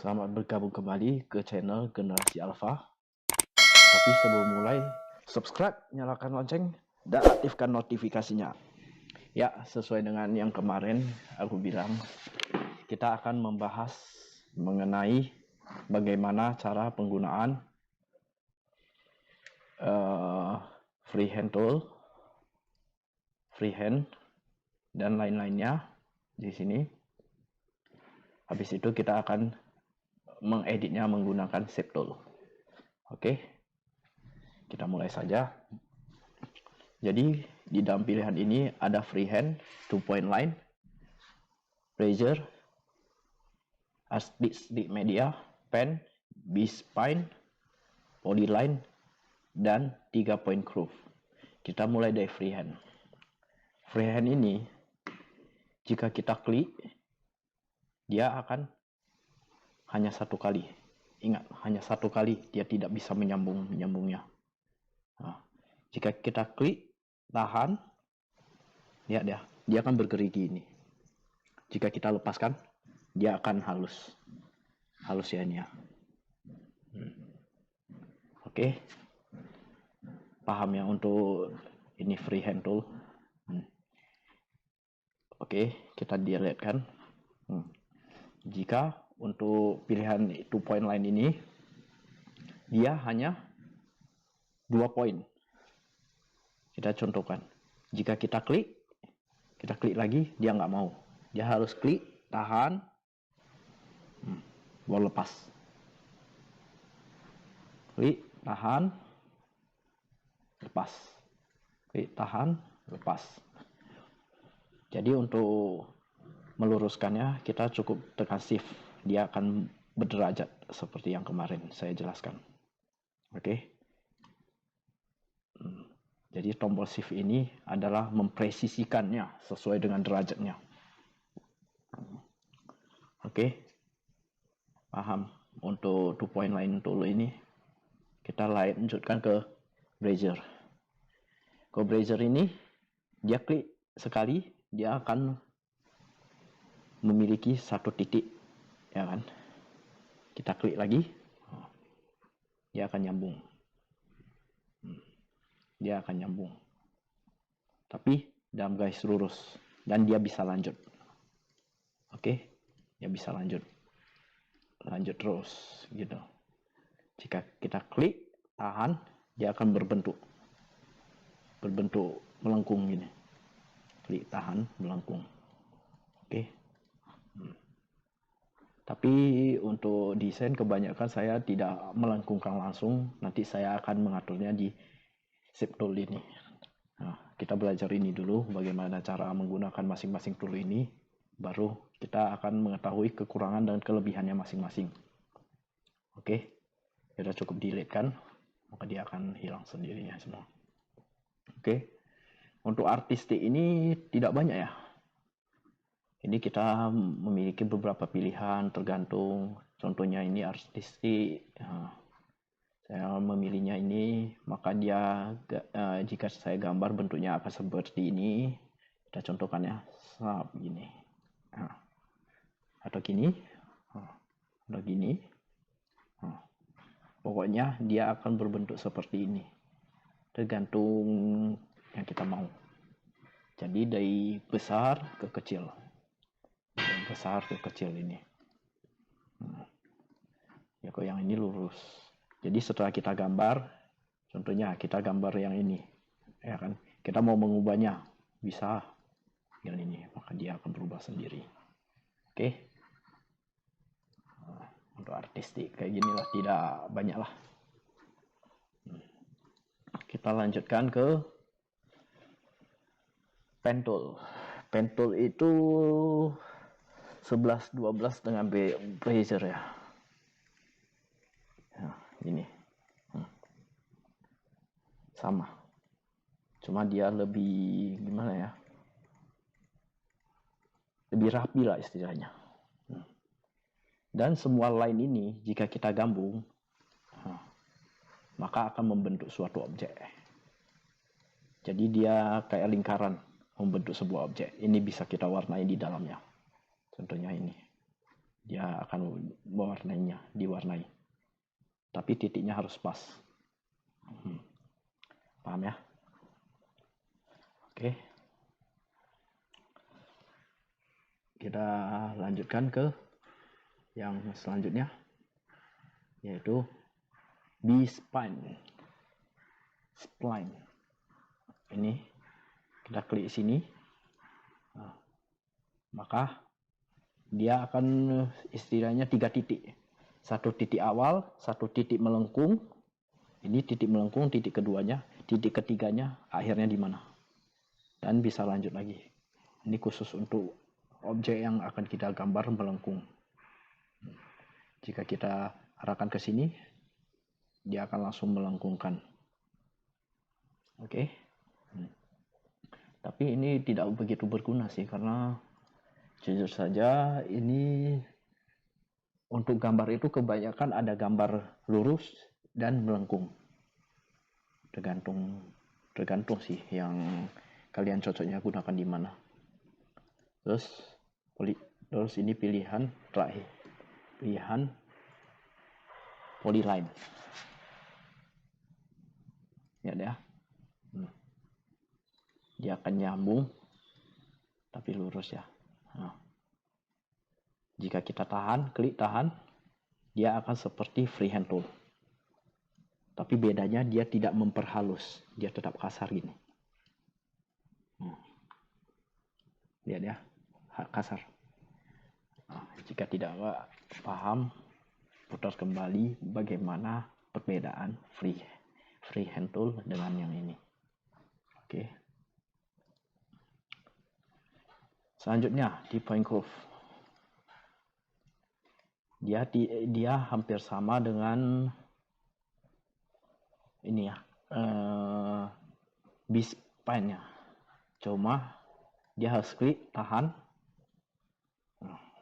Selamat bergabung kembali ke channel Generasi Alpha. Tapi sebelum mulai, subscribe, nyalakan lonceng, dan aktifkan notifikasinya. Ya, sesuai dengan yang kemarin aku bilang, kita akan membahas mengenai bagaimana cara penggunaan freehand tool, freehand, dan lain-lainnya di sini. Habis itu kita akan mengeditnya menggunakan shape tool. Oke, kita mulai saja. Jadi di dalam pilihan ini ada freehand, 2-point line, pressure, stick media, pen, B-spine, polyline, dan 3-point groove. Kita mulai dari freehand. Freehand ini jika kita klik, dia akan hanya satu kali. Ingat, hanya satu kali, dia tidak bisa menyambungnya. Nah, jika kita klik, tahan, lihat dia akan bergerigi ini. Jika kita lepaskan, dia akan halus ya ini ya. Oke, paham ya untuk ini freehand tool. Oke, kita delete kan. Jika untuk pilihan 2-point line ini, dia hanya 2 poin. Kita contohkan, jika kita klik lagi, dia nggak mau. Dia harus klik, tahan, baru lepas. Klik, tahan, lepas. Klik, tahan, lepas. Jadi untuk meluruskannya, kita cukup tekan shift. Dia akan berderajat seperti yang kemarin saya jelaskan. Oke. Jadi tombol shift ini adalah mempresisikannya sesuai dengan derajatnya. Oke. Paham. Untuk 2-point line tool ini kita lanjutkan ke brazier. Ke brazier ini dia klik sekali, dia akan memiliki satu titik, ya kan? Kita klik lagi, dia akan nyambung. Dia akan nyambung. Tapi dalam garis lurus, dan dia bisa lanjut. Oke, dia bisa lanjut terus gitu. Jika kita klik, tahan, dia akan berbentuk melengkung gini. Klik, tahan, melengkung. Oke. Tapi untuk desain kebanyakan saya tidak melengkungkan langsung. Nanti saya akan mengaturnya di shape tool ini. Nah, kita belajar ini dulu, bagaimana cara menggunakan masing-masing tool ini. Baru kita akan mengetahui kekurangan dan kelebihannya masing-masing. Oke, sudah cukup delete kan, maka dia akan hilang sendirinya semua. Oke, untuk artistik ini tidak banyak ya. Ini kita memiliki beberapa pilihan tergantung. Contohnya ini artistik. Saya memilihnya ini, maka dia jika saya gambar bentuknya apa seperti ini. Kita contohkan ya, snap gini. Atau gini. Atau gini. Pokoknya dia akan berbentuk seperti ini. Tergantung yang kita mau. Jadi dari besar ke kecil. Dari besar ke kecil ini. Ya kok yang ini lurus. Jadi setelah kita gambar, contohnya kita gambar yang ini. Ya kan? Kita mau mengubahnya, bisa yang ini, maka dia akan berubah sendiri. Oke. Untuk artistik kayak gini lah, tidak banyak lah. Kita lanjutkan ke pen tool. Pen tool itu 11-12 dengan brazier ya. Nah, ini. Sama. Cuma dia lebih gimana ya? Lebih rapi lah istilahnya. Dan semua line ini jika kita gabung, maka akan membentuk suatu objek. Jadi dia kayak lingkaran membentuk sebuah objek. Ini bisa kita warnai di dalamnya. Contohnya ini. dia akan diwarnai. Tapi titiknya harus pas. Paham ya? Oke. Kita lanjutkan ke yang selanjutnya, yaitu B-spline. Ini kita klik sini, maka dia akan istilahnya 3 titik. 1 titik awal, 1 titik melengkung. Ini titik melengkung, titik keduanya, titik ketiganya akhirnya di mana. Dan bisa lanjut lagi. Ini khusus untuk objek yang akan kita gambar melengkung. Jika kita arahkan ke sini, dia akan langsung melengkungkan. Oke. Tapi ini tidak begitu berguna sih, karena jujur saja ini untuk gambar itu kebanyakan ada gambar lurus dan melengkung. Tergantung sih yang kalian cocoknya gunakan di mana. Terus ini pilihan terakhir, pilihan polyline. Ya deh. Dia akan nyambung tapi lurus ya. Jika kita klik tahan, dia akan seperti freehand tool. Tapi bedanya dia tidak memperhalus, dia tetap kasar gini. Lihat ya, kasar. Jika tidak paham, putar kembali bagaimana perbedaan freehand tool dengan yang ini. Oke. Selanjutnya di point curve. Dia hampir sama dengan ini ya, B-spline-nya. Cuma dia harus klik tahan,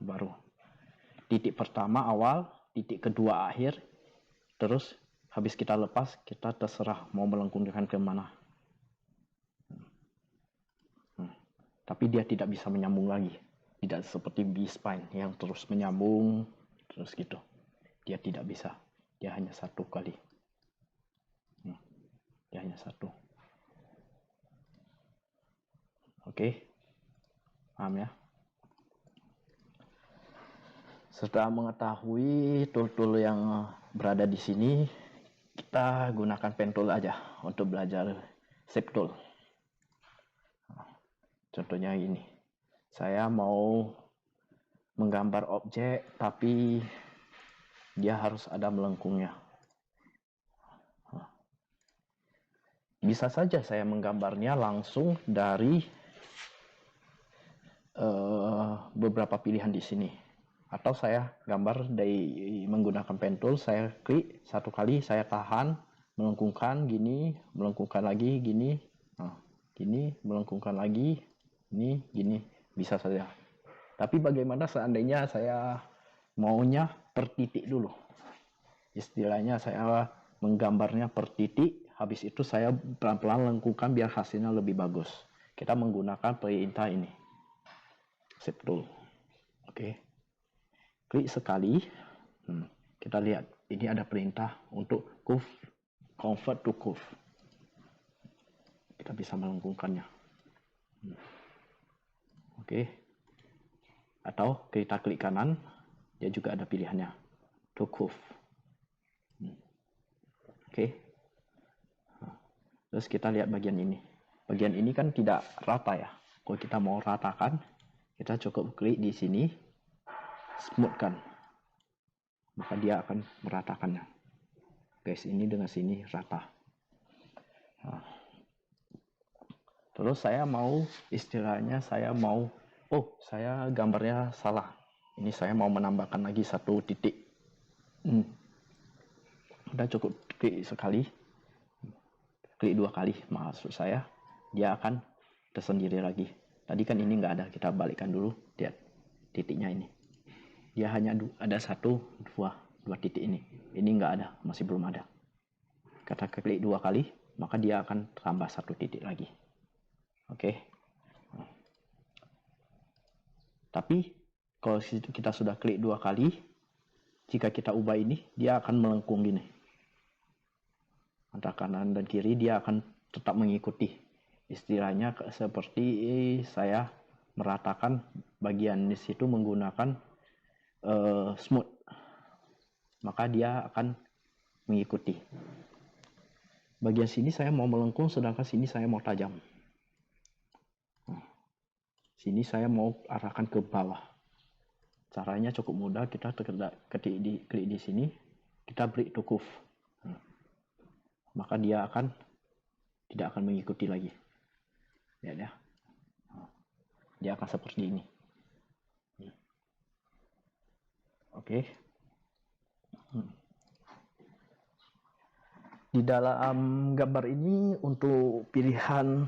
baru titik pertama awal, titik kedua akhir, terus habis kita lepas, kita terserah mau melengkungkan ke mana. Tapi dia tidak bisa menyambung lagi, tidak seperti B-spline yang terus menyambung terus gitu. Dia tidak bisa, dia hanya 1 kali. Dia hanya 1. Oke, paham ya? Setelah mengetahui tool-tool yang berada di sini, kita gunakan pen tool aja untuk belajar shape tool. Contohnya ini, saya mau menggambar objek tapi dia harus ada melengkungnya. Bisa saja saya menggambarnya langsung dari beberapa pilihan di sini, atau saya gambar dari menggunakan pen tool. Saya klik 1 kali, saya tahan, melengkungkan gini, melengkungkan lagi gini, gini, melengkungkan lagi ini gini, bisa saja. Tapi bagaimana seandainya saya maunya per titik dulu, istilahnya saya menggambarnya per titik, habis itu saya pelan-pelan lengkungkan biar hasilnya lebih bagus. Kita menggunakan perintah ini, shape tool. Oke. Klik sekali. Kita lihat, ini ada perintah untuk curve, convert to curve. Kita bisa melengkungkannya. Oke. Atau kita klik kanan, dia juga ada pilihannya, to curve. Oke. Terus kita lihat bagian ini. Bagian ini kan tidak rata ya. Kalau kita mau ratakan, kita cukup klik di sini, smoothkan, maka dia akan meratakannya. Guys, ini dengan sini rata. Terus saya mau, istilahnya saya mau, saya gambarnya salah. Ini saya mau menambahkan lagi 1 titik. Udah cukup klik sekali, klik 2 kali, maksud saya dia akan tersendiri lagi. Tadi kan ini nggak ada, kita balikkan dulu, lihat titiknya ini. Dia hanya ada 1, 2 titik ini nggak ada, masih belum ada. Kita klik 2 kali, maka dia akan tambah 1 titik lagi. Oke. Tapi Kalau kita sudah klik 2 kali, jika kita ubah ini, dia akan melengkung gini. Antara kanan dan kiri dia akan tetap mengikuti. Istilahnya seperti saya meratakan bagian di situ menggunakan smooth. Maka dia akan mengikuti. Bagian sini saya mau melengkung, sedangkan sini saya mau tajam. Sini saya mau arahkan ke bawah. Caranya cukup mudah, kita klik di sini, kita beri to curve. Maka dia tidak akan mengikuti lagi. Ya. Dia akan seperti ini. Oke. Di dalam gambar ini untuk pilihan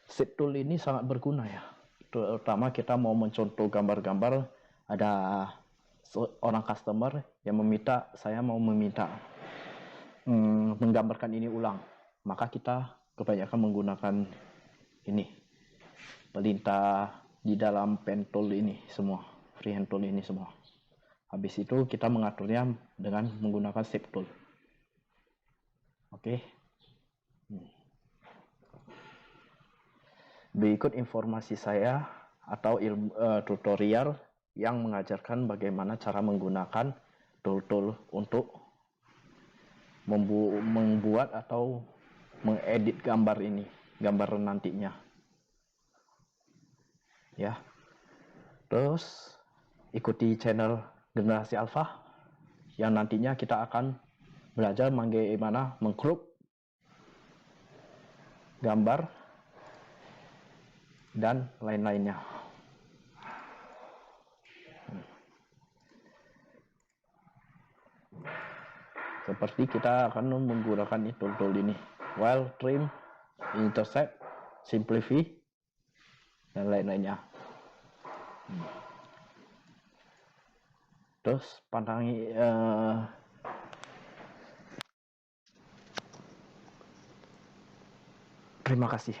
shape tool ini sangat berguna ya. Terutama kita mau mencontoh gambar-gambar, ada orang customer yang saya mau meminta menggambarkan ini ulang. Maka kita kebanyakan menggunakan ini, perintah di dalam pen tool ini semua, freehand tool ini semua. Habis itu kita mengaturnya dengan menggunakan shape tool. Oke. Berikut informasi saya atau tutorial yang mengajarkan bagaimana cara menggunakan tool-tool untuk membuat atau mengedit gambar ini, gambar nantinya. Ya. Terus ikuti channel Generasi Alpha yang nantinya kita akan belajar bagaimana mengcrop gambar dan lain-lainnya. Seperti kita akan menggunakan tool ini, while, trim, intercept, simplify, dan lain-lainnya. Terus pandangi terima kasih.